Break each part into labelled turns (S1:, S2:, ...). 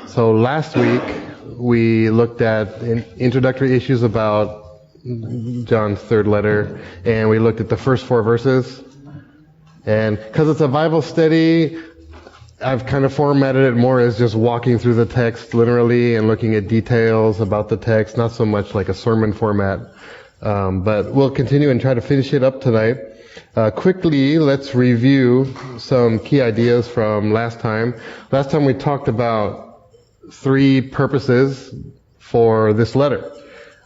S1: So last week we looked at introductory issues about John's third letter, and we looked at the first 4 verses. And because it's a Bible study, I've kind of formatted it more as just walking through the text literally and looking at details about the text, not so much like a sermon format. But we'll continue and try to finish it up tonight. Quickly, let's review some key ideas from last time. Last time we talked about 3 purposes for this letter.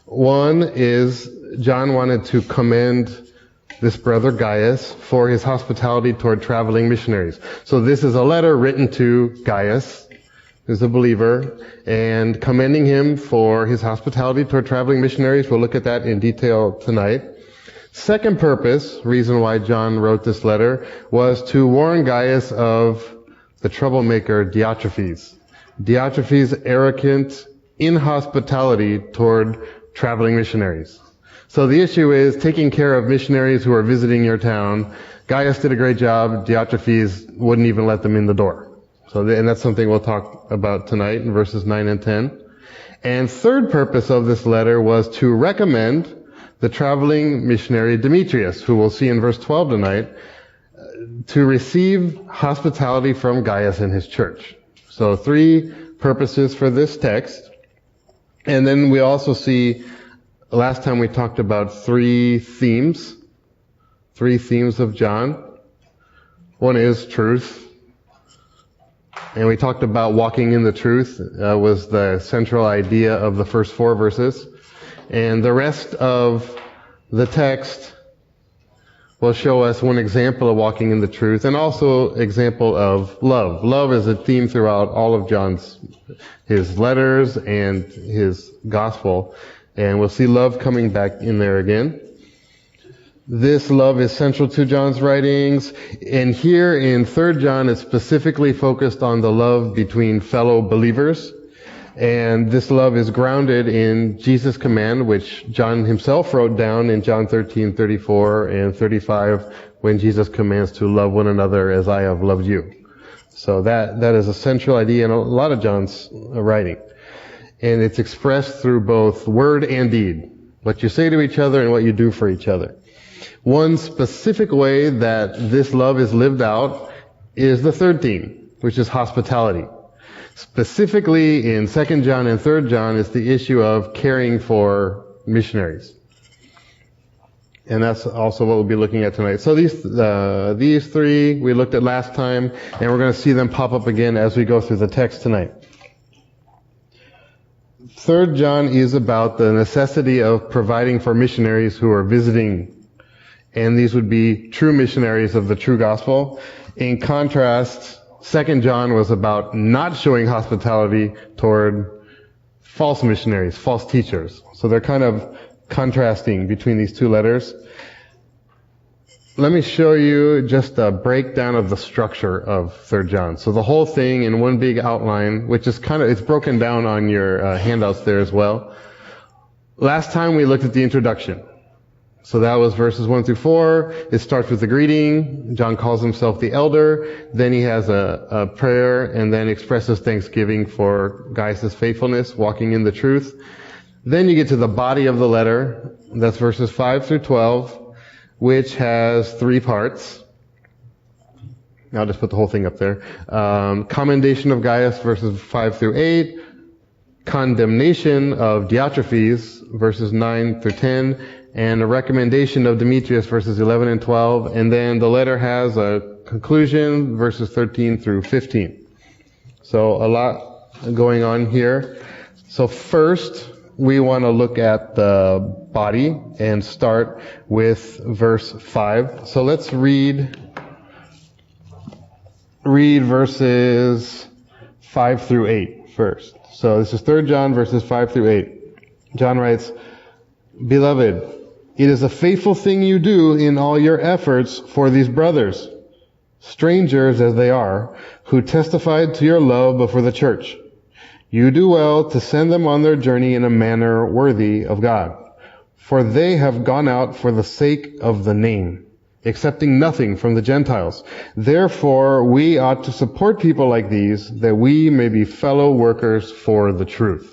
S1: One is John wanted to commend this brother Gaius for his hospitality toward traveling missionaries. So this is a letter written to Gaius, who's a believer, and commending him for his hospitality toward traveling missionaries. We'll look at that in detail tonight. Second purpose, reason why John wrote this letter, was to warn Gaius of the troublemaker Diotrephes. Diotrephes' arrogant inhospitality toward traveling missionaries. So the issue is taking care of missionaries who are visiting your town. Gaius did a great job. Diotrephes wouldn't even let them in the door. And that's something we'll talk about tonight in verses 9 and 10. And third purpose of this letter was to recommend the traveling missionary Demetrius, who we'll see in verse 12 tonight, to receive hospitality from Gaius and his church. So 3 purposes for this text. And then we also see, last time we talked about 3 themes of John. One is truth. And we talked about walking in the truth, was the central idea of the first 4 verses. And the rest of the text will show us one example of walking in the truth and also example of love. Love is a theme throughout all of his letters and his gospel. And we'll see love coming back in there again. This love is central to John's writings. And here in 3 John, it's specifically focused on the love between fellow believers. And this love is grounded in Jesus' command, which John himself wrote down in John 13:34 and 35, when Jesus commands to love one another as I have loved you. So that is a central idea in a lot of John's writing. And it's expressed through both word and deed. What you say to each other and what you do for each other. One specific way that this love is lived out is the third theme, which is hospitality. Specifically in 2 John and 3 John is the issue of caring for missionaries. And that's also what we'll be looking at tonight. So these 3 we looked at last time, and we're going to see them pop up again as we go through the text tonight. 3 John is about the necessity of providing for missionaries who are visiting. And these would be true missionaries of the true gospel. In contrast, 2 John was about not showing hospitality toward false missionaries, false teachers. So they're kind of contrasting between these 2 letters. Let me show you just a breakdown of the structure of 3 John. So the whole thing in one big outline, which is it's broken down on your handouts there as well. Last time we looked at the introduction. So that was verses 1 through 4. It starts with the greeting. John calls himself the elder. Then he has a prayer and then expresses thanksgiving for Gaius' faithfulness, walking in the truth. Then you get to the body of the letter. That's verses 5 through 12, which has 3 parts. I'll just put the whole thing up there. Commendation of Gaius, verses 5 through 8. Condemnation of Diotrephes, verses 9 through 10. And a recommendation of Demetrius, verses 11 and 12. And then the letter has a conclusion, verses 13 through 15. So a lot going on here. So first, we want to look at the body and start with verse 5. So let's read verses 5 through 8 first. So this is 3 John, verses 5 through 8. John writes, "Beloved, it is a faithful thing you do in all your efforts for these brothers, strangers as they are, who testified to your love before the church. You do well to send them on their journey in a manner worthy of God, for they have gone out for the sake of the name, accepting nothing from the Gentiles. Therefore, we ought to support people like these, that we may be fellow workers for the truth.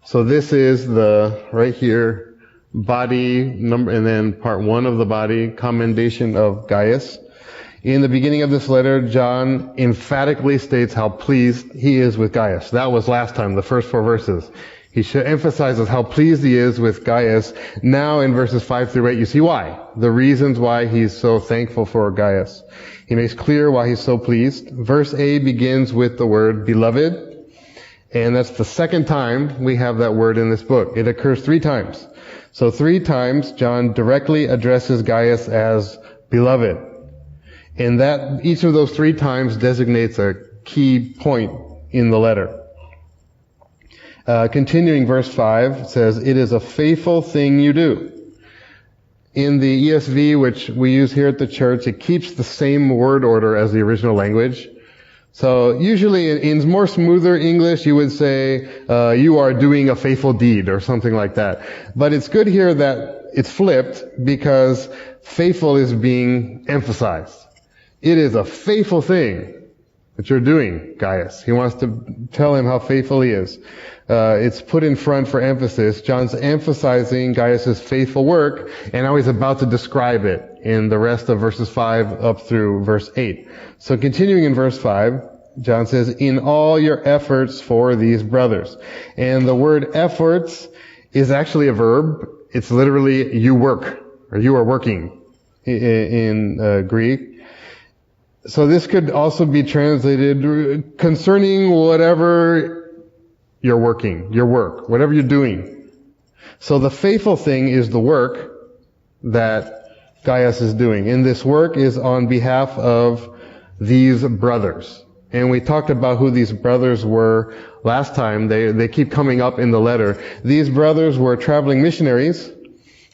S1: So this is right here, body number, and then part 1 of the body, Commendation of Gaius. In the beginning of this letter, John emphatically states how pleased he is with Gaius. That was last time, the first 4 verses. He emphasizes how pleased he is with Gaius. Now in verses 5 through 8, you see why. The reasons why he's so thankful for Gaius. He makes clear why he's so pleased. Verse A begins with the word beloved. And that's the second time we have that word in this book. It occurs 3 times. So 3 times John directly addresses Gaius as beloved. And that each of those 3 times designates a key point in the letter. Continuing verse 5 says, it is a faithful thing you do. In the ESV, which we use here at the church, it keeps the same word order as the original language. So usually in more smoother English, you would say, you are doing a faithful deed or something like that. But it's good here that it's flipped because faithful is being emphasized. It is a faithful thing that you're doing, Gaius. He wants to tell him how faithful he is. It's put in front for emphasis. John's emphasizing Gaius' faithful work, and now he's about to describe it in the rest of verses 5 up through verse 8. So continuing in verse 5, John says, in all your efforts for these brothers. And the word efforts is actually a verb. It's literally you work, or you are working in Greek. So this could also be translated concerning whatever you're working, your work, whatever you're doing. So the faithful thing is the work that Gaius is doing. And this work is on behalf of these brothers. And we talked about who these brothers were last time. They keep coming up in the letter. These brothers were traveling missionaries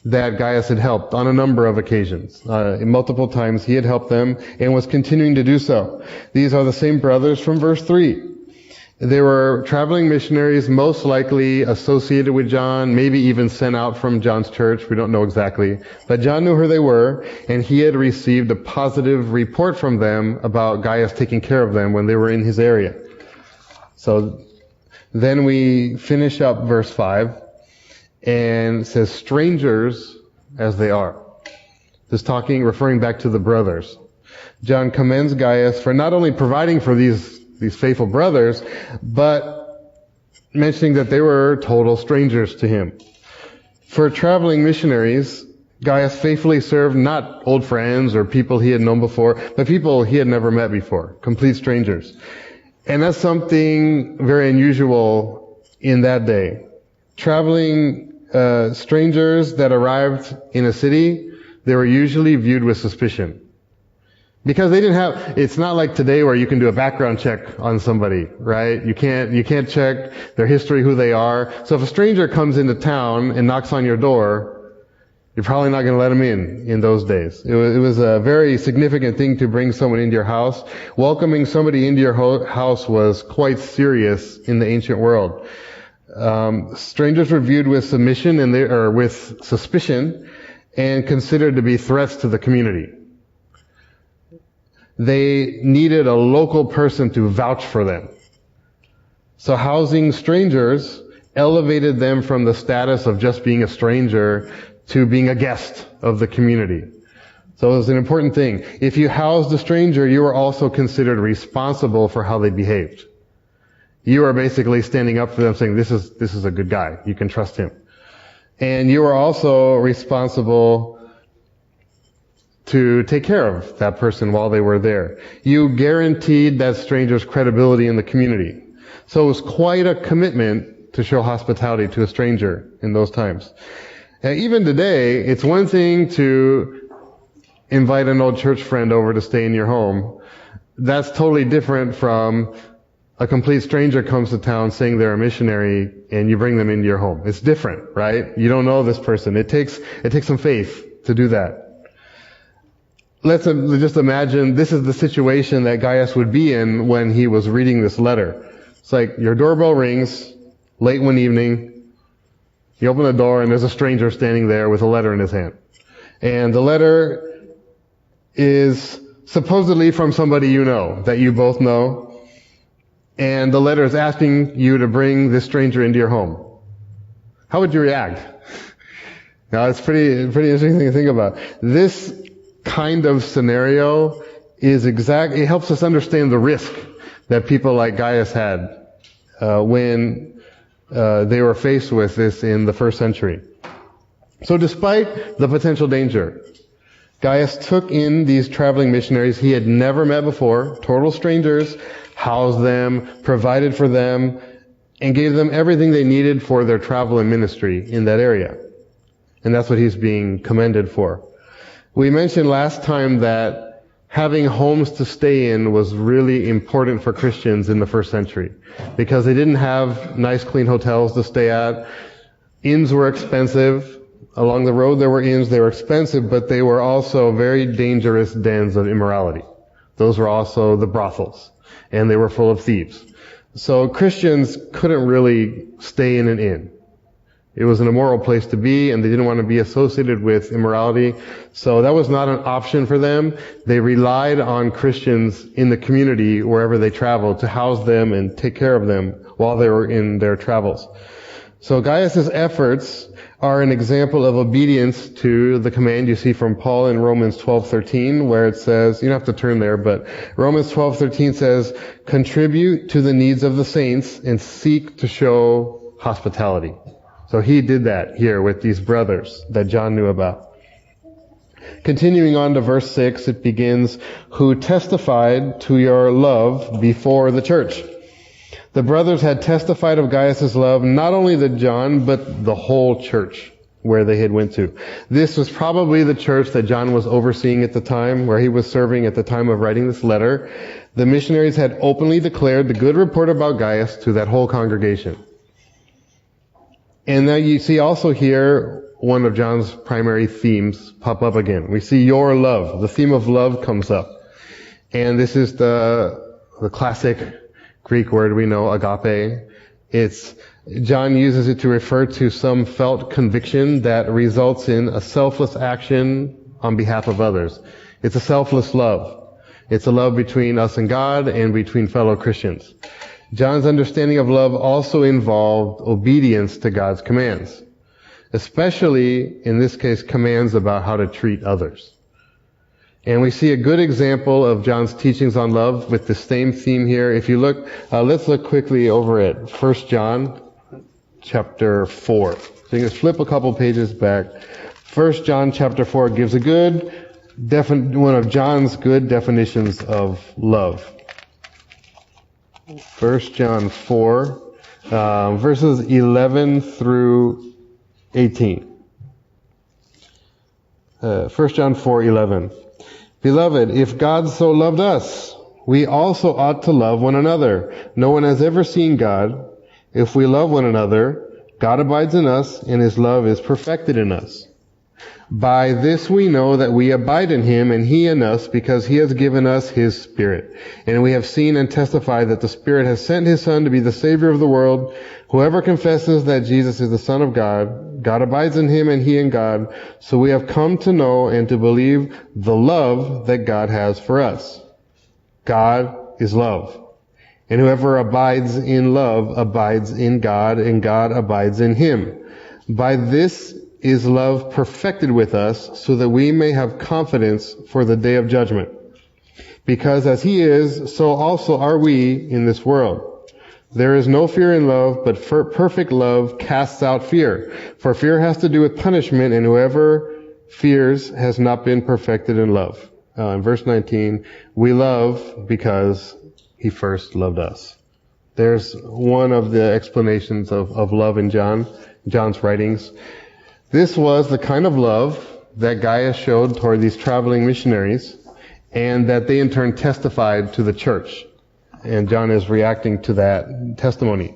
S1: that Gaius had helped on a number of occasions. Multiple times he had helped them and was continuing to do so. These are the same brothers from verse 3. They were traveling missionaries, most likely associated with John, maybe even sent out from John's church. We don't know exactly. But John knew who they were, and he had received a positive report from them about Gaius taking care of them when they were in his area. So then we finish up verse 5, and it says, strangers as they are. This referring back to the brothers. John commends Gaius for not only providing for these faithful brothers, but mentioning that they were total strangers to him. For traveling missionaries, Gaius faithfully served not old friends or people he had known before, but people he had never met before, complete strangers. And that's something very unusual in that day. Traveling strangers that arrived in a city, they were usually viewed with suspicion. Because they didn't have, it's not like today where you can do a background check on somebody, right? You can't check their history, who they are. So if a stranger comes into town and knocks on your door, you're probably not going to let them in those days. It was a very significant thing to bring someone into your house. Welcoming somebody into your house was quite serious in the ancient world. Strangers were viewed with submission or with suspicion and considered to be threats to the community. They needed a local person to vouch for them. So housing strangers elevated them from the status of just being a stranger to being a guest of the community. So it was an important thing. If you housed a stranger, you were also considered responsible for how they behaved. You are basically standing up for them saying, this is a good guy. You can trust him. And you are also responsible to take care of that person while they were there. You guaranteed that stranger's credibility in the community. So it was quite a commitment to show hospitality to a stranger in those times. And even today, it's one thing to invite an old church friend over to stay in your home. That's totally different from a complete stranger comes to town saying they're a missionary and you bring them into your home. It's different, right? You don't know this person. It takes some faith to do that. Let's just imagine this is the situation that Gaius would be in when he was reading this letter. It's like your doorbell rings late one evening. You open the door and there's a stranger standing there with a letter in his hand. And the letter is supposedly from somebody you know, that you both know. And the letter is asking you to bring this stranger into your home. How would you react? Now, it's pretty interesting to think about. This kind of scenario it helps us understand the risk that people like Gaius had when they were faced with this in the first century. So despite the potential danger, Gaius took in these traveling missionaries he had never met before, total strangers, housed them, provided for them, and gave them everything they needed for their travel and ministry in that area. And that's what he's being commended for. We mentioned last time that having homes to stay in was really important for Christians in the first century because they didn't have nice, clean hotels to stay at. Inns were expensive. Along the road there were inns. They were expensive, but they were also very dangerous dens of immorality. Those were also the brothels, and they were full of thieves. So Christians couldn't really stay in an inn. It was an immoral place to be, and they didn't want to be associated with immorality. So that was not an option for them. They relied on Christians in the community wherever they traveled to house them and take care of them while they were in their travels. So Gaius' efforts are an example of obedience to the command you see from Paul in Romans 12:13, where it says, you don't have to turn there, but Romans 12:13 says, contribute to the needs of the saints and seek to show hospitality. So he did that here with these brothers that John knew about. Continuing on to verse 6, it begins, who testified to your love before the church. The brothers had testified of Gaius' love, not only to John, but the whole church where they had went to. This was probably the church that John was overseeing at the time, where he was serving at the time of writing this letter. The missionaries had openly declared the good report about Gaius to that whole congregation. And now you see also here one of John's primary themes pop up again. We see your love. The theme of love comes up. And this is the classic Greek word we know, agape. John uses it to refer to some felt conviction that results in a selfless action on behalf of others. It's a selfless love. It's a love between us and God and between fellow Christians. John's understanding of love also involved obedience to God's commands, especially, in this case, commands about how to treat others. And we see a good example of John's teachings on love with the same theme here. If you look, let's look quickly over at 1 John chapter 4. So you can flip a couple pages back. 1 John chapter 4 gives a good one of John's good definitions of love. 1 John 4, verses 11 through 18. 1 John 4:11. Beloved, if God so loved us, we also ought to love one another. No one has ever seen God. If we love one another, God abides in us, and His love is perfected in us. By this we know that we abide in Him and He in us, because He has given us His Spirit. And we have seen and testified that the Spirit has sent His Son to be the Savior of the world. Whoever confesses that Jesus is the Son of God, God abides in Him and He in God. So we have come to know and to believe the love that God has for us. God is love. And whoever abides in love abides in God, and God abides in him. By this is love perfected with us, so that we may have confidence for the day of judgment. Because as He is, so also are we in this world. There is no fear in love, but perfect love casts out fear. For fear has to do with punishment, and whoever fears has not been perfected in love. In verse 19, we love because He first loved us. There's one of the explanations of love in John's writings. This was the kind of love that Gaius showed toward these traveling missionaries, and that they in turn testified to the church. And John is reacting to that testimony.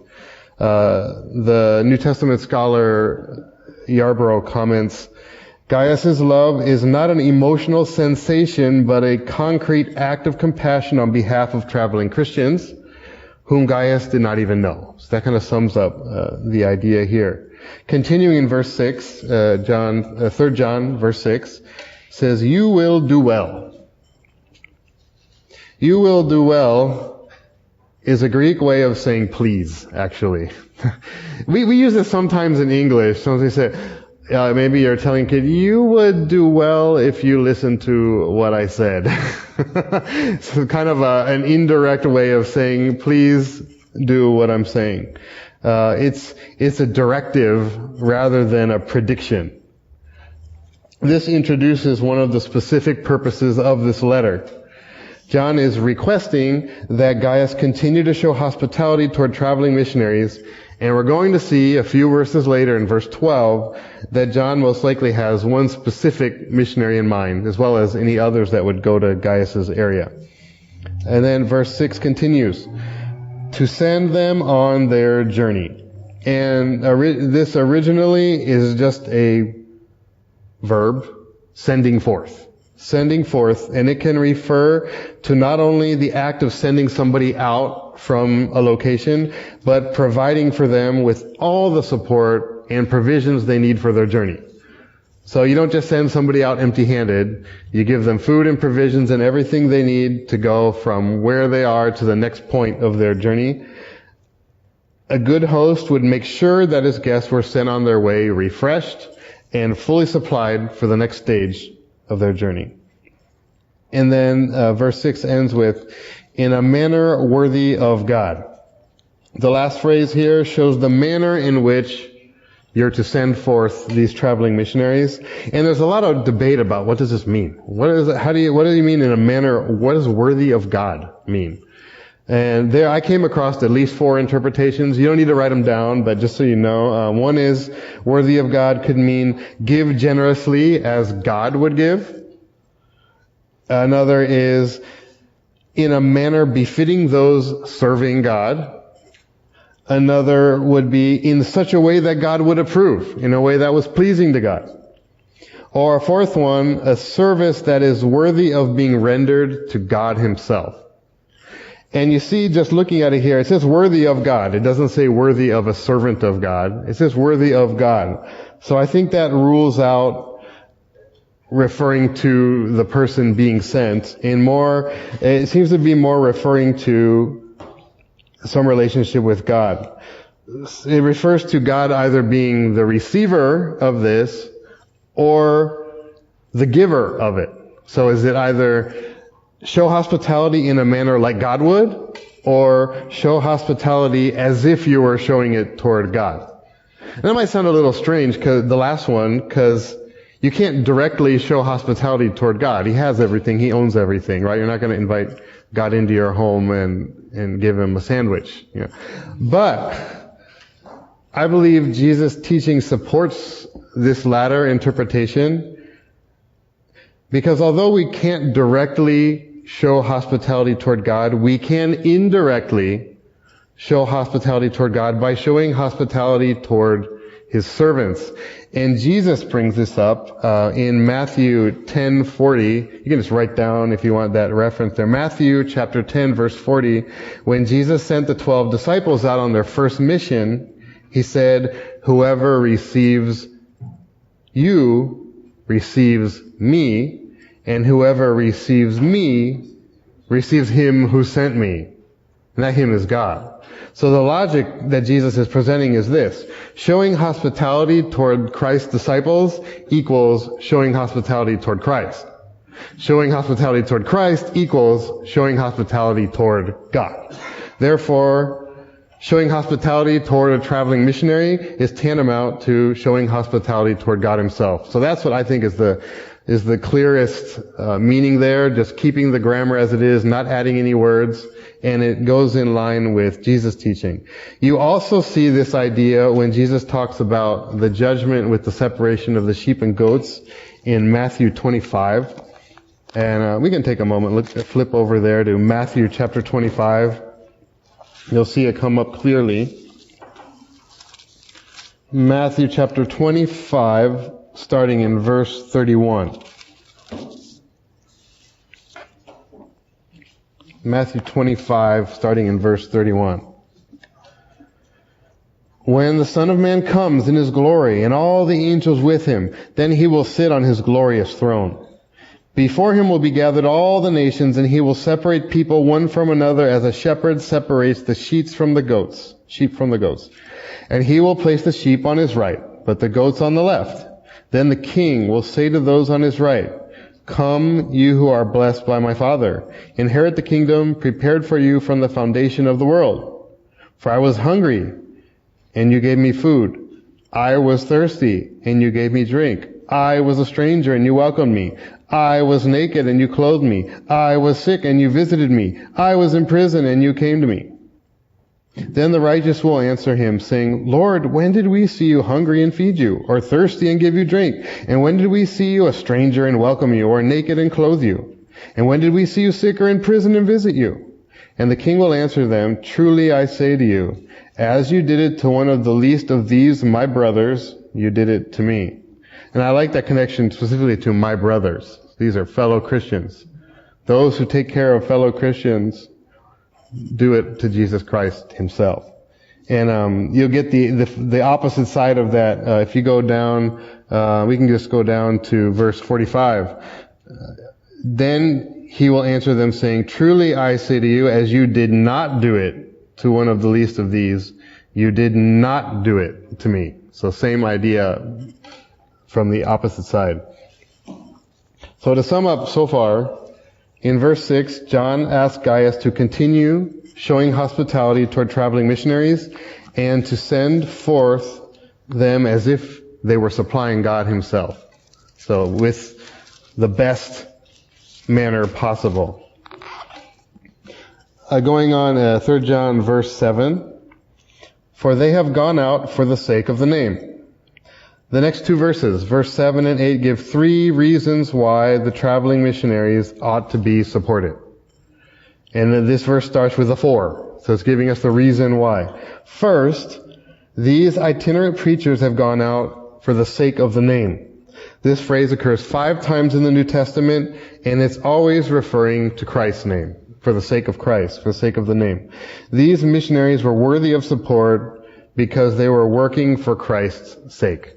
S1: The New Testament scholar Yarborough comments, Gaius' love is not an emotional sensation, but a concrete act of compassion on behalf of traveling Christians, whom Gaius did not even know. So that kind of sums up the idea here. Continuing in verse 6, 3 John, verse 6, says, you will do well. You will do well is a Greek way of saying please, actually. we use this sometimes in English. Sometimes we say, maybe you're telling a kid, you would do well if you listen to what I said. So kind of an indirect way of saying, please do what I'm saying. It's a directive rather than a prediction. This introduces one of the specific purposes of this letter. John is requesting that Gaius continue to show hospitality toward traveling missionaries, and we're going to see a few verses later in verse 12 that John most likely has one specific missionary in mind, as well as any others that would go to Gaius's area. And then verse 6 continues, to send them on their journey. And this originally is just a verb, sending forth. Sending forth, and it can refer to not only the act of sending somebody out from a location, but providing for them with all the support and provisions they need for their journey. So you don't just send somebody out empty-handed. You give them food and provisions and everything they need to go from where they are to the next point of their journey. A good host would make sure that his guests were sent on their way refreshed and fully supplied for the next stage of their journey. And then verse 6 ends with, in a manner worthy of God. The last phrase here shows the manner in which you're to send forth these traveling missionaries. And there's a lot of debate about what does this mean? What do you mean in a manner, what does worthy of God mean? And there I came across at least 4 interpretations. You don't need to write them down, but just so you know, one is worthy of God could mean give generously as God would give. Another is in a manner befitting those serving God. Another would be in such a way that God would approve, in a way that was pleasing to God. Or a fourth one, a service that is worthy of being rendered to God Himself. And you see, just looking at it here, it says worthy of God. It doesn't say worthy of a servant of God. It says worthy of God. So I think that rules out referring to the person being sent, and more, it seems to be more referring to some relationship with God. It refers to God either being the receiver of this or the giver of it. So is it either show hospitality in a manner like God would, or show hospitality as if you were showing it toward God? And that might sound a little strange, because the last one, because you can't directly show hospitality toward God. He has everything. He owns everything, right? You're not going to invite God into your home and give Him a sandwich. You know. But I believe Jesus' teaching supports this latter interpretation, because although we can't directly show hospitality toward God, we can indirectly show hospitality toward God by showing hospitality toward His servants. And Jesus brings this up in Matthew 10:40. You can just write down if you want that reference there. Matthew chapter 10 verse 40. When Jesus sent the 12 disciples out on their first mission, He said, whoever receives you receives me, and whoever receives me receives Him who sent me. And that Him is God. So the logic that Jesus is presenting is this. Showing hospitality toward Christ's disciples equals showing hospitality toward Christ. Showing hospitality toward Christ equals showing hospitality toward God. Therefore, showing hospitality toward a traveling missionary is tantamount to showing hospitality toward God Himself. So that's what I think is the clearest meaning there, just keeping the grammar as it is, not adding any words, and it goes in line with Jesus' teaching. You also see this idea when Jesus talks about the judgment with the separation of the sheep and goats in Matthew 25. And we can take a moment, flip over there to Matthew chapter 25. You'll see it come up clearly. Matthew chapter 25, starting in verse 31. Matthew 25, starting in verse 31. When the Son of Man comes in his glory and all the angels with him, then he will sit on his glorious throne. Before him will be gathered all the nations, and he will separate people one from another as a shepherd separates the sheep from the goats. And he will place the sheep on his right, but the goats on the left. Then the king will say to those on his right, "Come, you who are blessed by my Father, inherit the kingdom prepared for you from the foundation of the world. For I was hungry, and you gave me food. I was thirsty, and you gave me drink. I was a stranger, and you welcomed me. I was naked, and you clothed me. I was sick, and you visited me. I was in prison, and you came to me." Then the righteous will answer him, saying, "Lord, when did we see you hungry and feed you, or thirsty and give you drink? And when did we see you a stranger and welcome you, or naked and clothe you? And when did we see you sick or in prison and visit you?" And the king will answer them, "Truly I say to you, as you did it to one of the least of these my brothers, you did it to me." And I like that connection specifically to my brothers. These are fellow Christians. Those who take care of fellow Christians do it to Jesus Christ himself. And you'll get the opposite side of that. If you go down, we can just go down to verse 45. Then he will answer them saying, "Truly I say to you, as you did not do it to one of the least of these, you did not do it to me." So same idea from the opposite side. So to sum up so far, in verse 6, John asked Gaius to continue showing hospitality toward traveling missionaries and to send forth them as if they were supplying God himself. So with the best manner possible. Going on, 3 John verse 7, "For they have gone out for the sake of the name." The next two verses, verse 7 and 8, give 3 reasons why the traveling missionaries ought to be supported. And then this verse starts with a 4. So it's giving us the reason why. First, these itinerant preachers have gone out for the sake of the name. This phrase occurs 5 times in the New Testament, and it's always referring to Christ's name. For the sake of Christ, for the sake of the name. These missionaries were worthy of support because they were working for Christ's sake,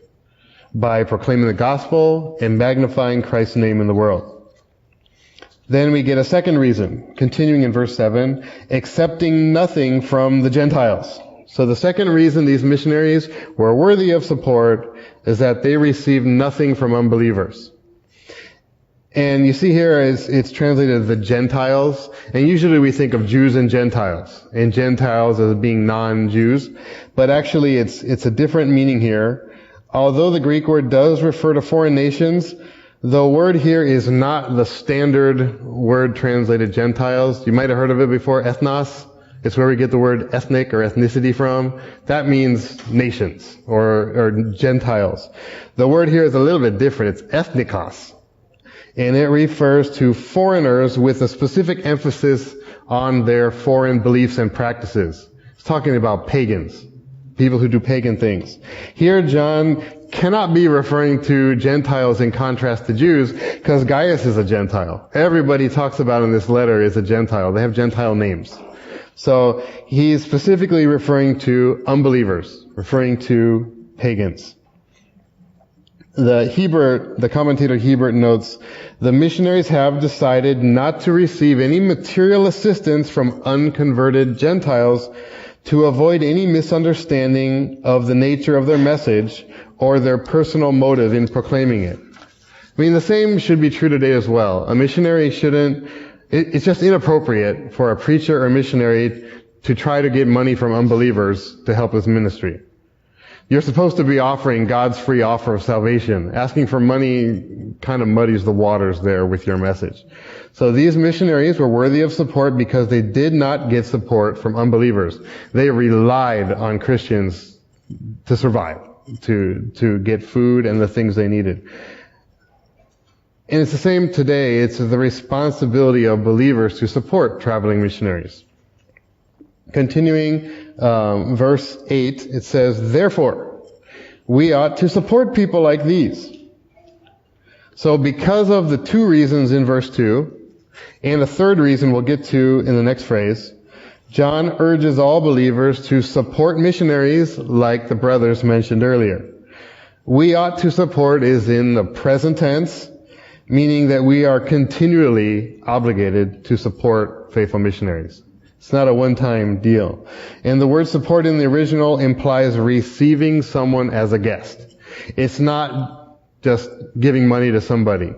S1: by proclaiming the gospel and magnifying Christ's name in the world. Then we get a second reason, continuing in verse 7, accepting nothing from the Gentiles. So the second reason these missionaries were worthy of support is that they received nothing from unbelievers. And you see here it's translated the Gentiles, and usually we think of Jews and Gentiles as being non-Jews, but actually it's a different meaning here. Although the Greek word does refer to foreign nations, the word here is not the standard word translated Gentiles. You might have heard of it before, ethnos. It's where we get the word ethnic or ethnicity from. That means nations or Gentiles. The word here is a little bit different. It's ethnikos. And it refers to foreigners with a specific emphasis on their foreign beliefs and practices. It's talking about pagans. People who do pagan things. Here, John cannot be referring to Gentiles in contrast to Jews, because Gaius is a Gentile. Everybody talks about in this letter is a Gentile. They have Gentile names. So he's specifically referring to unbelievers, referring to pagans. The commentator Hebert notes, the missionaries have decided not to receive any material assistance from unconverted Gentiles to avoid any misunderstanding of the nature of their message or their personal motive in proclaiming it. I mean, the same should be true today as well. A missionary it's just inappropriate for a preacher or missionary to try to get money from unbelievers to help his ministry. You're supposed to be offering God's free offer of salvation. Asking for money kind of muddies the waters there with your message. So these missionaries were worthy of support because they did not get support from unbelievers. They relied on Christians to survive, to get food and the things they needed. And it's the same today. It's the responsibility of believers to support traveling missionaries. Continuing, verse 8, it says, "Therefore, we ought to support people like these." So because of the 2 reasons in verse 2, and a third reason we'll get to in the next phrase, John urges all believers to support missionaries like the brothers mentioned earlier. We ought to support is in the present tense, meaning that we are continually obligated to support faithful missionaries. It's not a one-time deal. And the word support in the original implies receiving someone as a guest. It's not just giving money to somebody.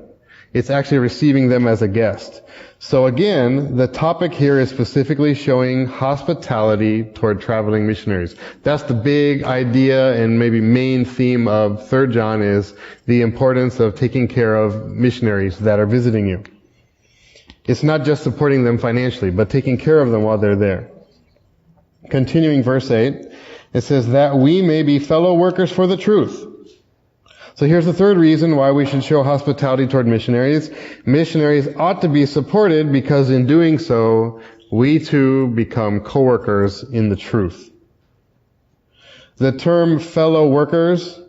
S1: It's actually receiving them as a guest. So again, the topic here is specifically showing hospitality toward traveling missionaries. That's the big idea and maybe main theme of 3 John is the importance of taking care of missionaries that are visiting you. It's not just supporting them financially, but taking care of them while they're there. Continuing verse 8, it says, that we may be fellow workers for the truth. So here's the third reason why we should show hospitality toward missionaries. Missionaries ought to be supported because in doing so, we too become co-workers in the truth. The term fellow workers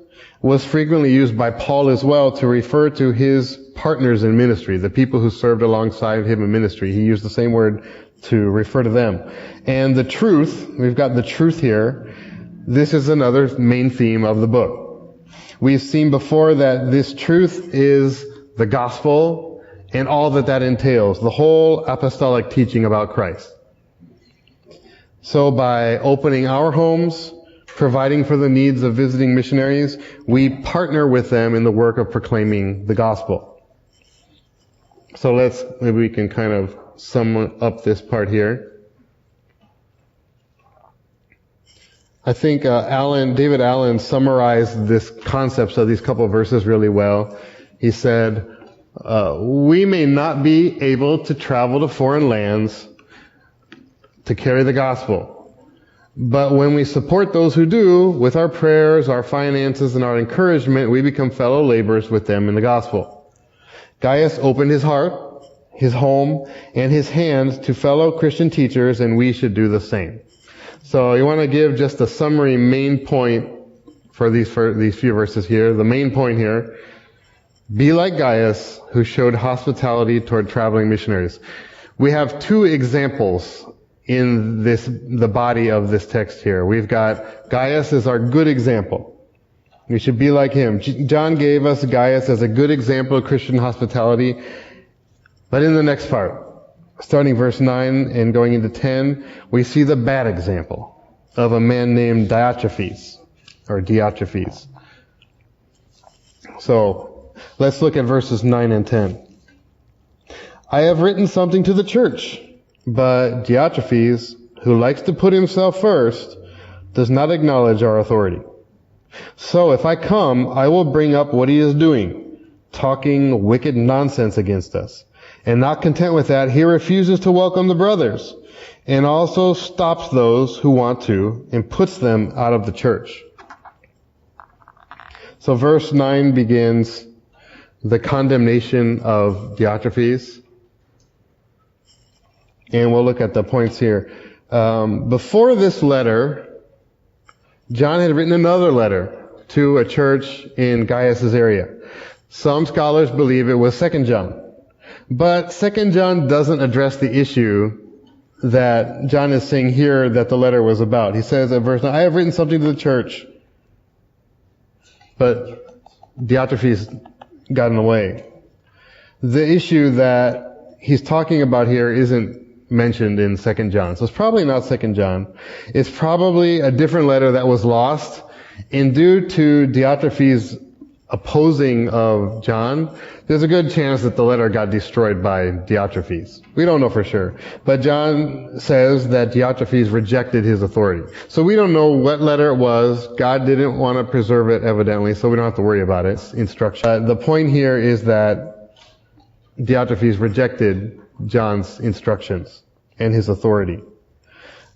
S1: was frequently used by Paul as well to refer to his partners in ministry, the people who served alongside him in ministry. He used the same word to refer to them. And the truth, we've got the truth here. This is another main theme of the book. We've seen before that this truth is the gospel and all that that entails, the whole apostolic teaching about Christ. So by opening our homes, providing for the needs of visiting missionaries, we partner with them in the work of proclaiming the gospel. So maybe we can kind of sum up this part here. I think David Allen summarized this concepts of these couple of verses really well. He said, we may not be able to travel to foreign lands to carry the gospel. But when we support those who do, with our prayers, our finances, and our encouragement, we become fellow laborers with them in the gospel. Gaius opened his heart, his home, and his hands to fellow Christian teachers, and we should do the same. So you want to give just a summary main point for these few verses here. The main point here, be like Gaius, who showed hospitality toward traveling missionaries. We have 2 examples in the body of this text here. We've got Gaius as our good example. We should be like him. John gave us Gaius as a good example of Christian hospitality. But in the next part, starting verse 9 and going into 10, we see the bad example of a man named Diotrephes. So, let's look at verses 9 and 10. I have written something to the church, but Diotrephes, who likes to put himself first, does not acknowledge our authority. So if I come, I will bring up what he is doing, talking wicked nonsense against us. And not content with that, he refuses to welcome the brothers, and also stops those who want to, and puts them out of the church. So verse 9 begins the condemnation of Diotrephes. And we'll look at the points here. Before this letter, John had written another letter to a church in Gaius' area. Some scholars believe it was 2 John. But 2 John doesn't address the issue that John is saying here that the letter was about. He says at verse 9, I have written something to the church. But Diotrephes got in the way. The issue that he's talking about here isn't mentioned in 2 John. So it's probably not 2 John. It's probably a different letter that was lost. And due to Diotrephes' opposing of John, there's a good chance that the letter got destroyed by Diotrephes. We don't know for sure. But John says that Diotrephes rejected his authority. So we don't know what letter it was. God didn't want to preserve it, evidently, so we don't have to worry about it. Instruction. The point here is that Diotrephes rejected John's instructions and his authority.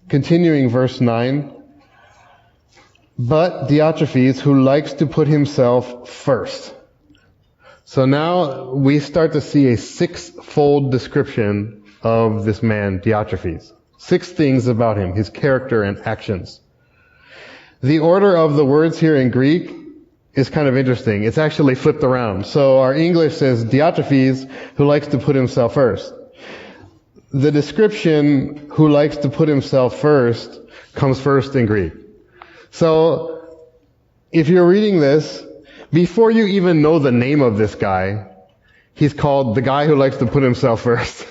S1: Continuing verse 9. But Diotrephes, who likes to put himself first. So now we start to see a 6-fold description of this man, Diotrephes. 6 things about him, his character and actions. The order of the words here in Greek is kind of interesting. It's actually flipped around. So our English says Diotrephes, who likes to put himself first. the description, who likes to put himself first, comes first in Greek. So, if you're reading this, before you even know the name of this guy, he's called the guy who likes to put himself first.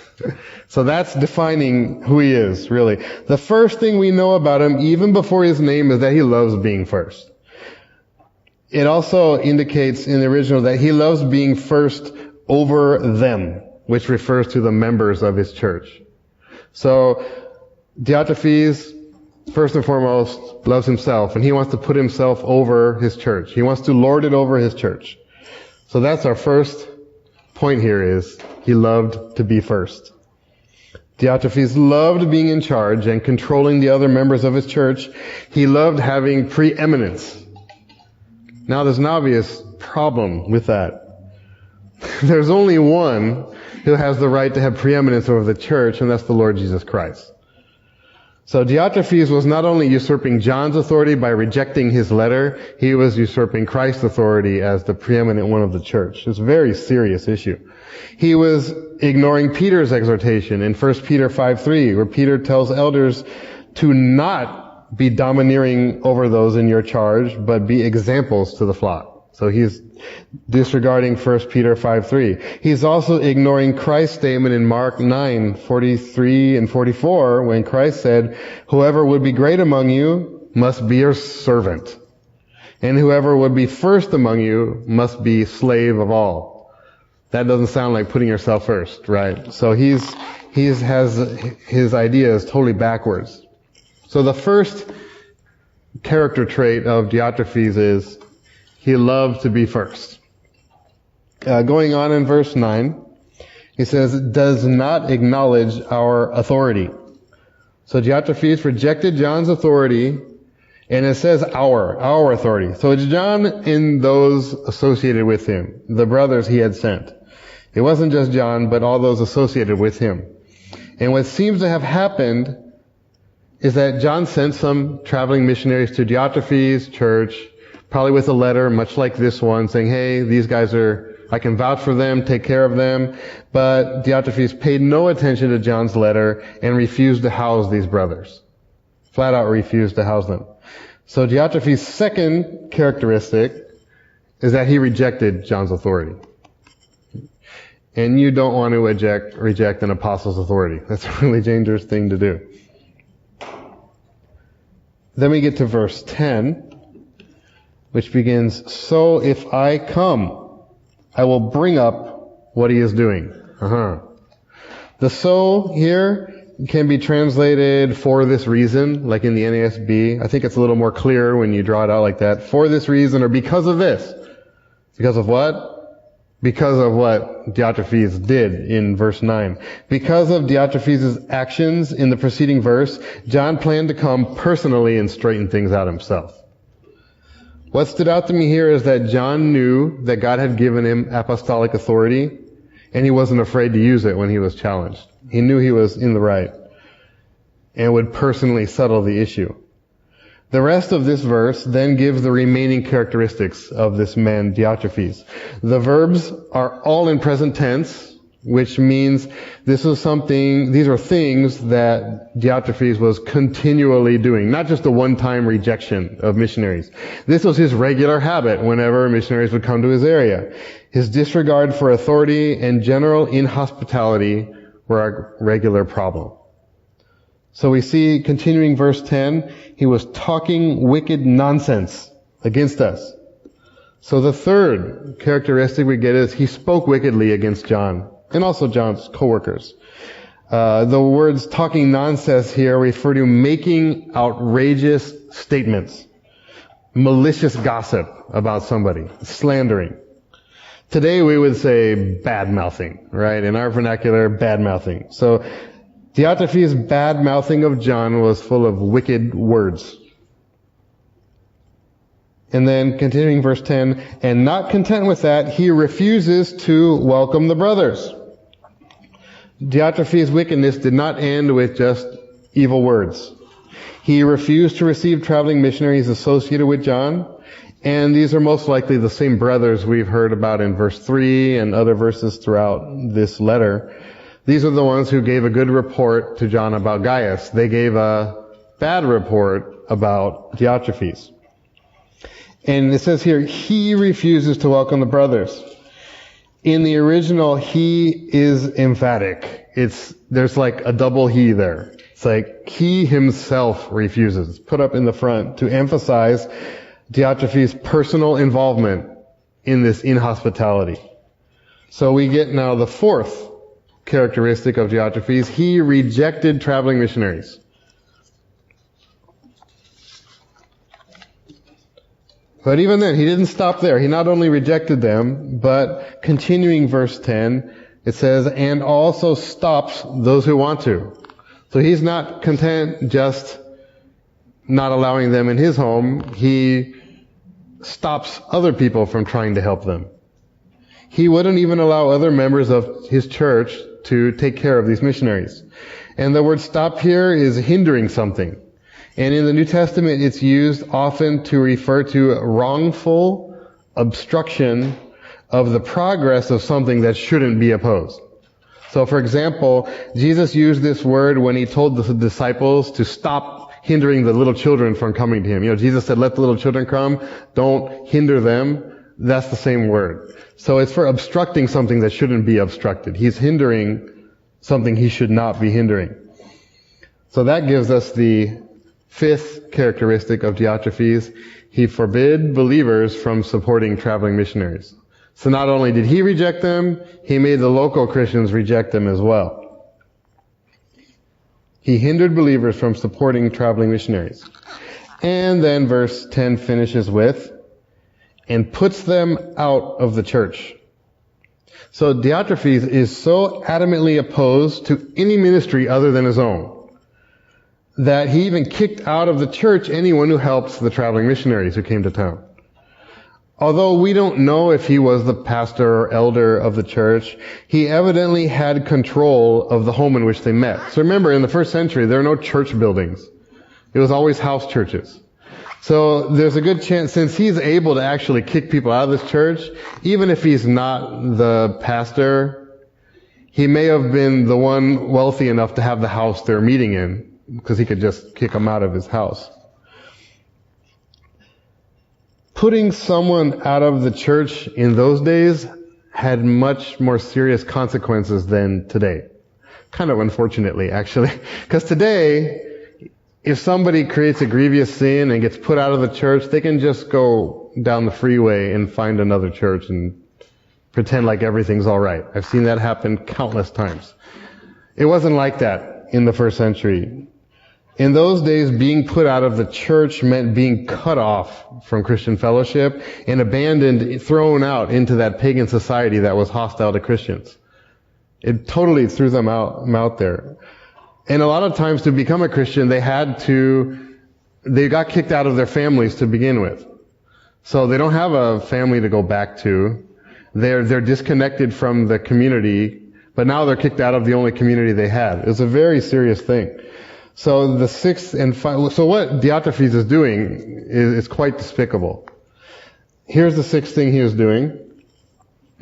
S1: So that's defining who he is, really. The first thing we know about him, even before his name, is that he loves being first. It also indicates in the original that he loves being first over them, which refers to the members of his church. So, Diotrephes, first and foremost, loves himself, and he wants to put himself over his church. He wants to lord it over his church. So that's our first point here, is he loved to be first. Diotrephes loved being in charge and controlling the other members of his church. He loved having preeminence. Now there's an obvious problem with that. There's only one who has the right to have preeminence over the church, and that's the Lord Jesus Christ. So Diotrephes was not only usurping John's authority by rejecting his letter, he was usurping Christ's authority as the preeminent one of the church. It's a very serious issue. He was ignoring Peter's exhortation in 1 Peter 5:3, where Peter tells elders to not be domineering over those in your charge, but be examples to the flock. So he's disregarding 1 Peter 5:3. He's also ignoring Christ's statement in Mark 9:43 and 44, when Christ said, "Whoever would be great among you must be your servant, and whoever would be first among you must be slave of all." That doesn't sound like putting yourself first, right? So he has his ideas totally backwards. So the first character trait of Diotrephes is he loved to be first. Going on in verse 9, he says, does not acknowledge our authority. So Diotrephes rejected John's authority, and it says our authority. So it's John and those associated with him, the brothers he had sent. It wasn't just John, but all those associated with him. And what seems to have happened is that John sent some traveling missionaries to Diotrephes' church, probably with a letter much like this one, saying, hey, these guys I can vouch for them, take care of them. But Diotrephes paid no attention to John's letter and refused to house these brothers. Flat out refused to house them. So Diotrephes' second characteristic is that he rejected John's authority. And you don't want to reject an apostle's authority. That's a really dangerous thing to do. Then we get to verse 10, which begins, so if I come, I will bring up what he is doing. The so here can be translated for this reason, like in the NASB. I think it's a little more clear when you draw it out like that. For this reason, or because of this. Because of what? Because of what Diotrephes did in verse 9. Because of Diotrephes' actions in the preceding verse, John planned to come personally and straighten things out himself. What stood out to me here is that John knew that God had given him apostolic authority, and he wasn't afraid to use it when he was challenged. He knew he was in the right and would personally settle the issue. The rest of this verse then gives the remaining characteristics of this man, Diotrephes. The verbs are all in present tense, which means these are things that Diotrephes was continually doing, not just a one-time rejection of missionaries. This was his regular habit whenever missionaries would come to his area. His disregard for authority and general inhospitality were a regular problem. So we see, continuing verse 10, he was talking wicked nonsense against us. So the third characteristic we get is he spoke wickedly against John, and also John's co-workers. The words talking nonsense here refer to making outrageous statements, malicious gossip about somebody, slandering. Today we would say bad-mouthing, right? In our vernacular, bad-mouthing. So Diotrephes' bad-mouthing of John was full of wicked words. And then continuing verse 10, and not content with that, he refuses to welcome the brothers. Diotrephes' wickedness did not end with just evil words. He refused to receive traveling missionaries associated with John, and these are most likely the same brothers we've heard about in verse 3 and other verses throughout this letter. These are the ones who gave a good report to John about Gaius. They gave a bad report about Diotrephes. And it says here, he refuses to welcome the brothers. In the original, he is emphatic. There's like a double he there. It's like he himself refuses. Put up in the front to emphasize Diotrephes' personal involvement in this inhospitality. So we get now the fourth characteristic of Diotrephes. He rejected traveling missionaries. But even then, he didn't stop there. He not only rejected them, but continuing verse 10, it says, and also stops those who want to. So he's not content just not allowing them in his home. He stops other people from trying to help them. He wouldn't even allow other members of his church to take care of these missionaries. And the word stop here is hindering something. And in the New Testament, it's used often to refer to wrongful obstruction of the progress of something that shouldn't be opposed. So, for example, Jesus used this word when he told the disciples to stop hindering the little children from coming to him. Jesus said, let the little children come. Don't hinder them. That's the same word. So it's for obstructing something that shouldn't be obstructed. He's hindering something he should not be hindering. So that gives us the fifth characteristic of Diotrephes. He forbid believers from supporting traveling missionaries. So not only did he reject them, he made the local Christians reject them as well. He hindered believers from supporting traveling missionaries. And then verse 10 finishes with, and puts them out of the church. So Diotrephes is so adamantly opposed to any ministry other than his own that he even kicked out of the church anyone who helps the traveling missionaries who came to town. Although we don't know if he was the pastor or elder of the church, he evidently had control of the home in which they met. So remember, in the first century, there are no church buildings. It was always house churches. So there's a good chance, since he's able to actually kick people out of this church, even if he's not the pastor, he may have been the one wealthy enough to have the house they're meeting in, because he could just kick them out of his house. Putting someone out of the church in those days had much more serious consequences than today. Kind of unfortunately, actually. Because today, if somebody creates a grievous sin and gets put out of the church, they can just go down the freeway and find another church and pretend like everything's all right. I've seen that happen countless times. It wasn't like that in the first century. In those days, being put out of the church meant being cut off from Christian fellowship and abandoned, thrown out into that pagan society that was hostile to Christians. It totally threw them out there. And a lot of times to become a Christian, they got kicked out of their families to begin with. So they don't have a family to go back to. They're disconnected from the community, but now they're kicked out of the only community they had. It's a very serious thing. So the sixth and final, so what Diotrephes is doing is quite despicable. Here's the sixth thing he was doing.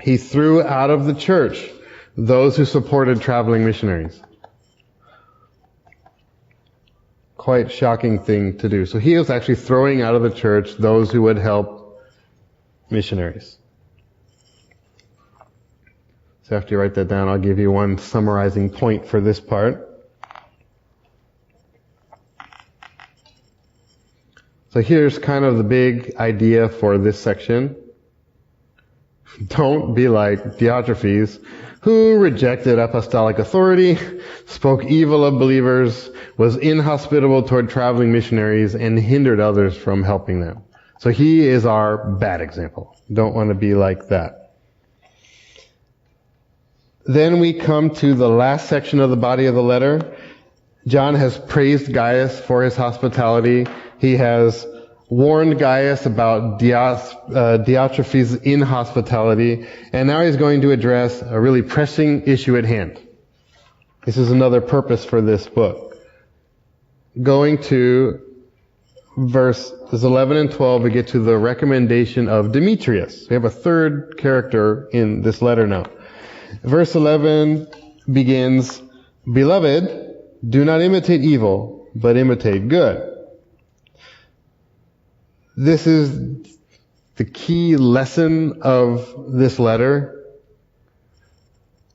S1: He threw out of the church those who supported traveling missionaries. Quite shocking thing to do. So he was actually throwing out of the church those who would help missionaries. So after you write that down, I'll give you one summarizing point for this part. So here's kind of the big idea for this section. Don't be like Diotrephes, who rejected apostolic authority, spoke evil of believers, was inhospitable toward traveling missionaries, and hindered others from helping them. So he is our bad example. Don't want to be like that. Then we come to the last section of the body of the letter. John has praised Gaius for his hospitality. He has warned Gaius about Diotrephes' inhospitality, and now he's going to address a really pressing issue at hand. This is another purpose for this book. Going to verses 11 and 12, we get to the recommendation of Demetrius. We have a third character in this letter now. Verse 11, begins, "Beloved, do not imitate evil, but imitate good." This is the key lesson of this letter.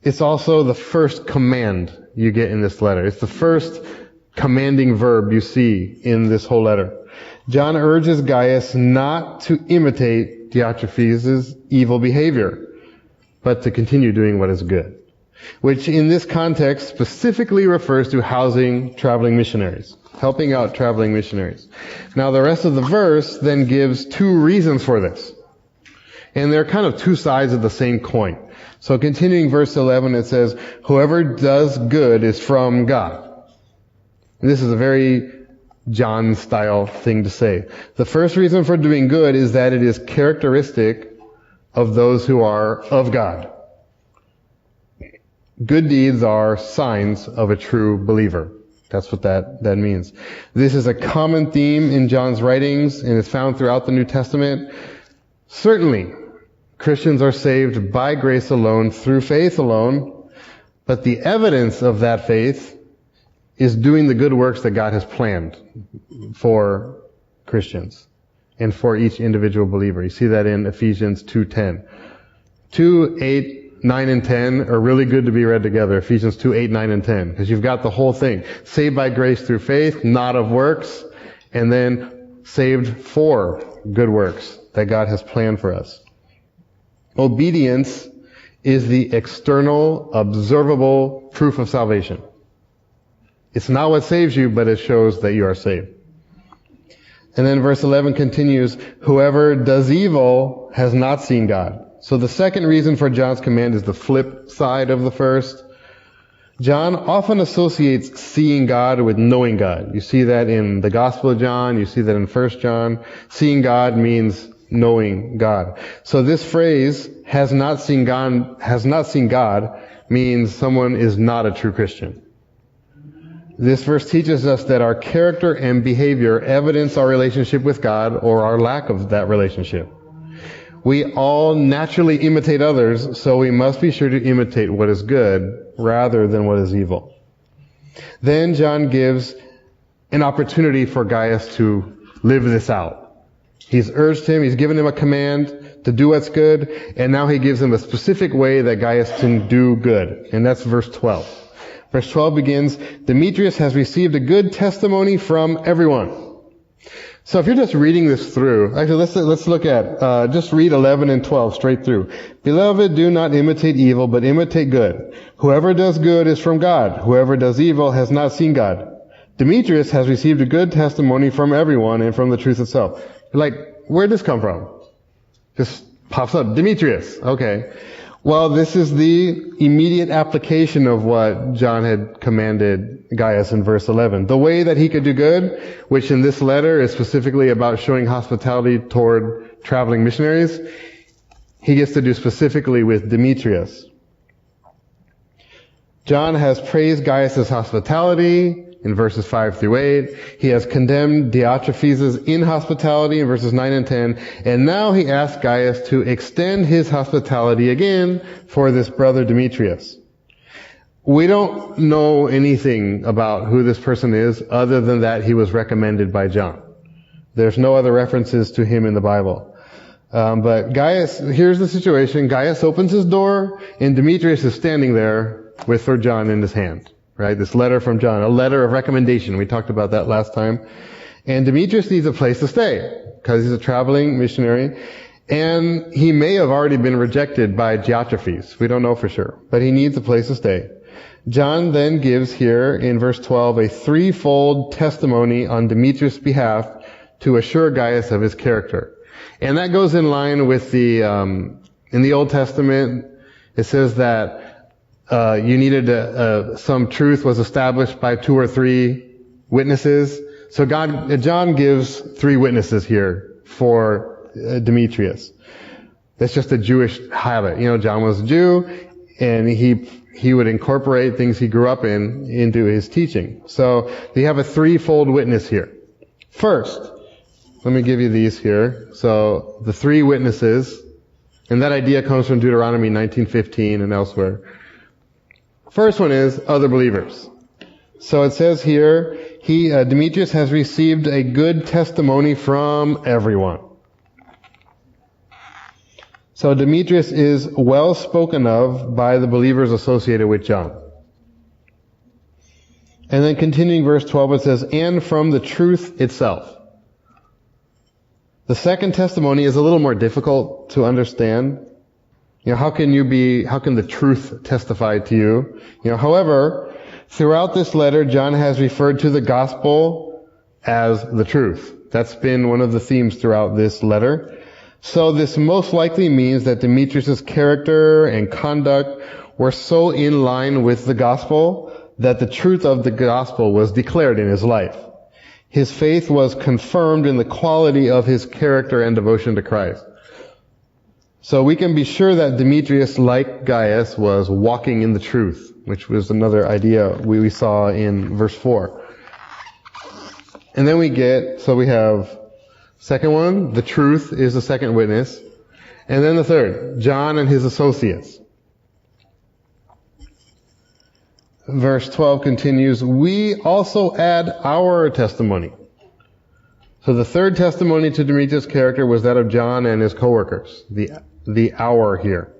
S1: It's also the first command you get in this letter. It's the first commanding verb you see in this whole letter. John urges Gaius not to imitate Diotrephes' evil behavior, but to continue doing what is good, which in this context specifically refers to housing traveling missionaries, helping out traveling missionaries. Now the rest of the verse then gives two reasons for this. And they're kind of two sides of the same coin. So continuing verse 11, it says, "Whoever does good is from God." And this is a very John-style thing to say. The first reason for doing good is that it is characteristic of those who are of God. Good deeds are signs of a true believer. That's what that means. This is a common theme in John's writings and is found throughout the New Testament. Certainly, Christians are saved by grace alone, through faith alone, but the evidence of that faith is doing the good works that God has planned for Christians and for each individual believer. You see that in Ephesians 2:10. 2, 8, 9, and 10 are really good to be read together. Ephesians 2, 8, 9, and 10. Because you've got the whole thing. Saved by grace through faith, not of works. And then saved for good works that God has planned for us. Obedience is the external, observable proof of salvation. It's not what saves you, but it shows that you are saved. And then verse 11 continues, "Whoever does evil has not seen God." So the second reason for John's command is the flip side of the first. John often associates seeing God with knowing God. You see that in the Gospel of John, you see that in 1 John. Seeing God means knowing God. So this phrase, has not seen God, means someone is not a true Christian. This verse teaches us that our character and behavior evidence our relationship with God or our lack of that relationship. We all naturally imitate others, so we must be sure to imitate what is good rather than what is evil. Then John gives an opportunity for Gaius to live this out. He's urged him, he's given him a command to do what's good, and now he gives him a specific way that Gaius can do good. And that's verse 12. Verse 12 begins, "Demetrius has received a good testimony from everyone." So if you're just reading this through, actually let's look at, just read 11 and 12 straight through. "Beloved, do not imitate evil, but imitate good. Whoever does good is from God. Whoever does evil has not seen God. Demetrius has received a good testimony from everyone and from the truth itself." You're like, where'd this come from? Just pops up, Demetrius. Okay. Well, this is the immediate application of what John had commanded Gaius in verse 11. The way that he could do good, which in this letter is specifically about showing hospitality toward traveling missionaries, he gets to do specifically with Demetrius. John has praised Gaius' hospitality in verses 5 through 8. He has condemned Diotrephes' inhospitality in verses 9 and 10. And now he asks Gaius to extend his hospitality again for this brother Demetrius. We don't know anything about who this person is other than that he was recommended by John. There's no other references to him in the Bible. But Gaius, here's the situation. Gaius opens his door and Demetrius is standing there with 3 John in his hand. Right? This letter from John, a letter of recommendation. We talked about that last time. And Demetrius needs a place to stay because he's a traveling missionary. And he may have already been rejected by Diotrephes. We don't know for sure. But he needs a place to stay. John then gives here in verse 12 a threefold testimony on Demetrius' behalf to assure Gaius of his character. And that goes in line with the, in the Old Testament, it says that you needed some truth was established by 2 or 3 witnesses. So John gives 3 witnesses here for Demetrius. That's just a Jewish habit. You know, John was a Jew, and he would incorporate things he grew up in into his teaching. So you have a threefold witness here. First, let me give you these here. So the 3 witnesses, and that idea comes from Deuteronomy 19:15 and elsewhere. First one is other believers. So it says here, Demetrius has received a good testimony from everyone. So Demetrius is well spoken of by the believers associated with John. And then continuing verse 12, it says, and from the truth itself. The second testimony is a little more difficult to understand. How can the truth testify to you? However, throughout this letter, John has referred to the gospel as the truth. That's been one of the themes throughout this letter. So this most likely means that Demetrius' character and conduct were so in line with the gospel that the truth of the gospel was declared in his life. His faith was confirmed in the quality of his character and devotion to Christ. So we can be sure that Demetrius, like Gaius, was walking in the truth, which was another idea we saw in verse 4. And then we have second one, the truth is the second witness. And then the third, John and his associates. Verse 12 continues, we also add our testimony. So the third testimony to Demetrius' character was that of John and his co-workers. The our here.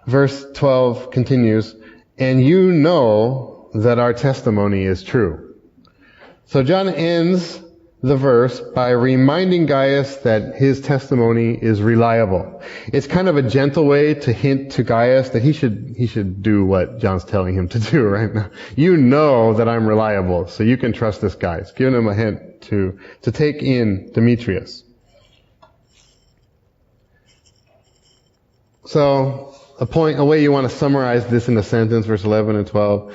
S1: Verse 12 continues, and you know that our testimony is true. So John ends the verse by reminding Gaius that his testimony is reliable. It's kind of a gentle way to hint to Gaius that he should do what John's telling him to do right now. You know that I'm reliable, so you can trust this guy. It's giving him a hint to take in Demetrius. So, a way you want to summarize this in a sentence, verse 11 and 12.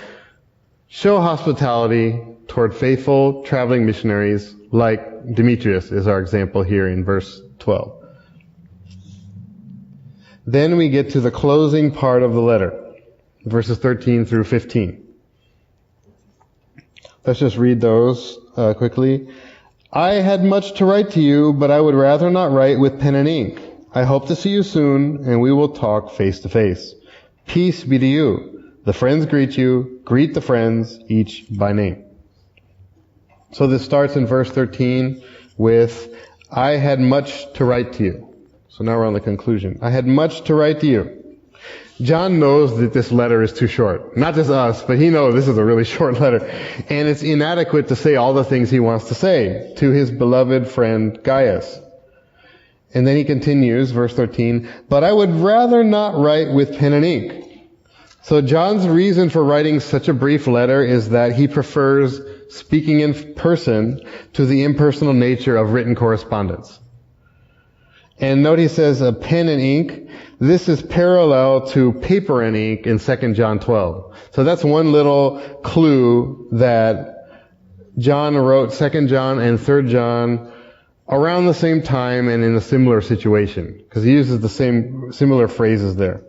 S1: Show hospitality toward faithful traveling missionaries like Demetrius is our example here in verse 12. Then we get to the closing part of the letter, verses 13 through 15. Let's just read those quickly. I had much to write to you, but I would rather not write with pen and ink. I hope to see you soon, and we will talk face to face. Peace be to you. The friends greet you. Greet the friends, each by name. So this starts in verse 13 with, I had much to write to you. So now we're on the conclusion. I had much to write to you. John knows that this letter is too short. Not just us, but he knows this is a really short letter. And it's inadequate to say all the things he wants to say to his beloved friend Gaius. And then he continues, verse 13, but I would rather not write with pen and ink. So John's reason for writing such a brief letter is that he prefers speaking in person to the impersonal nature of written correspondence. And note he says a pen and ink. This is parallel to paper and ink in 2 John 12. So that's one little clue that John wrote 2 John and 3 John around the same time and in a similar situation, because he uses the similar phrases there.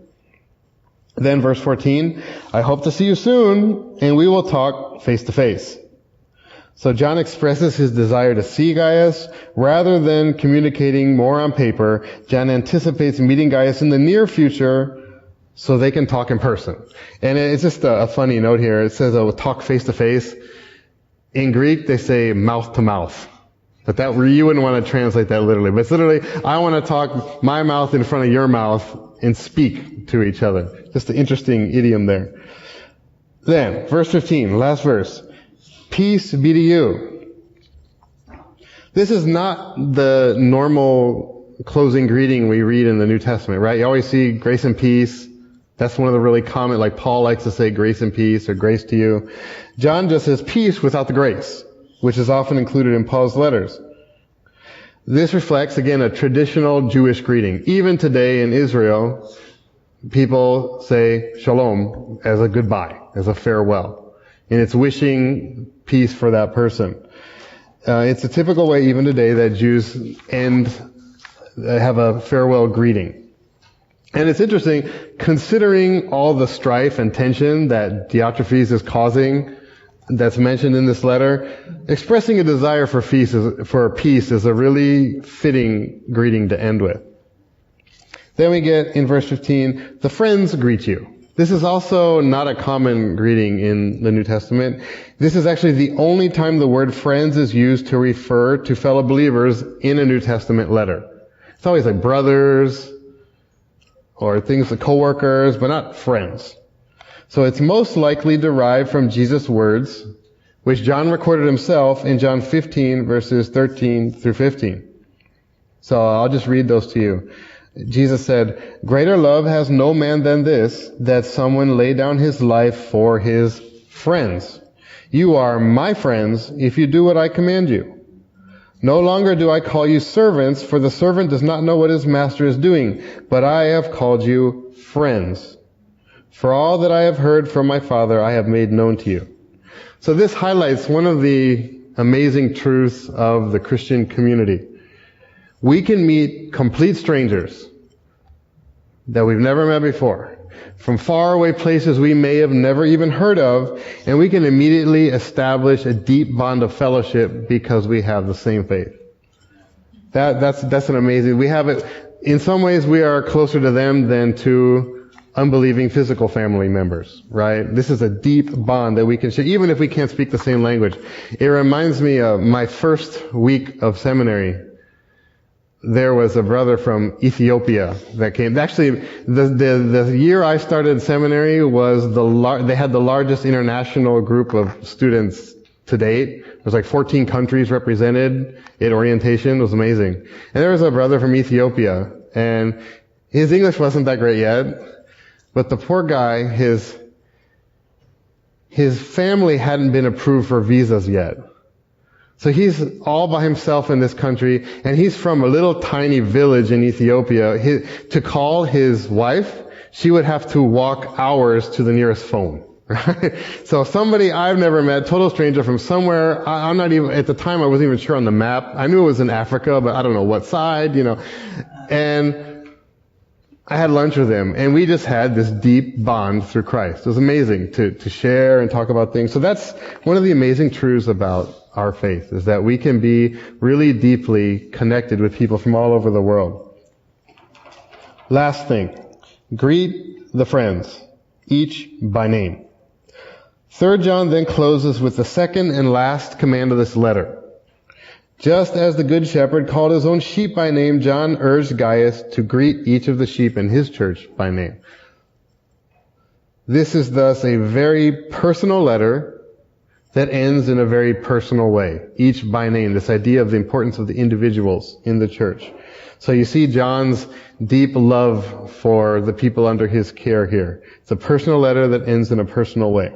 S1: Then verse 14, I hope to see you soon, and we will talk face to face. So John expresses his desire to see Gaius. Rather than communicating more on paper, John anticipates meeting Gaius in the near future so they can talk in person. And it's just a funny note here. It says, we'll talk face to face. In Greek, they say mouth to mouth. But you wouldn't want to translate that literally. But it's literally, I want to talk my mouth in front of your mouth and speak to each other. Just an interesting idiom there. Then, verse 15, last verse. Peace be to you. This is not the normal closing greeting we read in the New Testament, right? You always see grace and peace. That's one of the really common, like Paul likes to say grace and peace or grace to you. John just says peace without the grace, which is often included in Paul's letters. This reflects, again, a traditional Jewish greeting. Even today in Israel, people say shalom as a goodbye, as a farewell. And it's wishing peace for that person. It's a typical way even today that Jews have a farewell greeting. And it's interesting, considering all the strife and tension that Diotrephes is causing, that's mentioned in this letter, expressing a desire for peace is a really fitting greeting to end with. Then we get in verse 15, the friends greet you. This is also not a common greeting in the New Testament. This is actually the only time the word friends is used to refer to fellow believers in a New Testament letter. It's always like brothers or things like co-workers, but not friends. So it's most likely derived from Jesus' words, which John recorded himself in John 15, verses 13 through 15. So I'll just read those to you. Jesus said, "Greater love has no man than this, that someone lay down his life for his friends. You are my friends if you do what I command you. No longer do I call you servants, for the servant does not know what his master is doing, but I have called you friends. For all that I have heard from my Father I have made known to you." So this highlights one of the amazing truths of the Christian community. We can meet complete strangers that we've never met before, from faraway places we may have never even heard of, and we can immediately establish a deep bond of fellowship because we have the same faith. That's an amazing. We have it. In some ways, we are closer to them than to unbelieving physical family members, right? This is a deep bond that we can share, even if we can't speak the same language. It reminds me of my first week of seminary. There was a brother from Ethiopia that came. Actually, the year I started seminary was they had the largest international group of students to date. There was like 14 countries represented in orientation. It was amazing. And there was a brother from Ethiopia, and his English wasn't that great yet, but the poor guy, his family hadn't been approved for visas yet. So he's all by himself in this country, and he's from a little tiny village in Ethiopia. To call his wife, she would have to walk hours to the nearest phone. Right? So somebody I've never met, total stranger from somewhere, I'm not even, at the time I wasn't even sure on the map. I knew it was in Africa, but I don't know what side, And I had lunch with him, and we just had this deep bond through Christ. It was amazing to share and talk about things. So that's one of the amazing truths about our faith, is that we can be really deeply connected with people from all over the world. Last thing, greet the friends, each by name. 3 John then closes with the second and last command of this letter. Just as the good shepherd called his own sheep by name, John urged Gaius to greet each of the sheep in his church by name. This is thus a very personal letter that ends in a very personal way, each by name, this idea of the importance of the individuals in the church. So you see John's deep love for the people under his care here. It's a personal letter that ends in a personal way.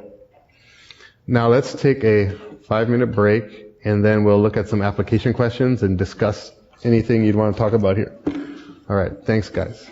S1: Now let's take a 5-minute break, and then we'll look at some application questions and discuss anything you'd want to talk about here. All right, thanks guys.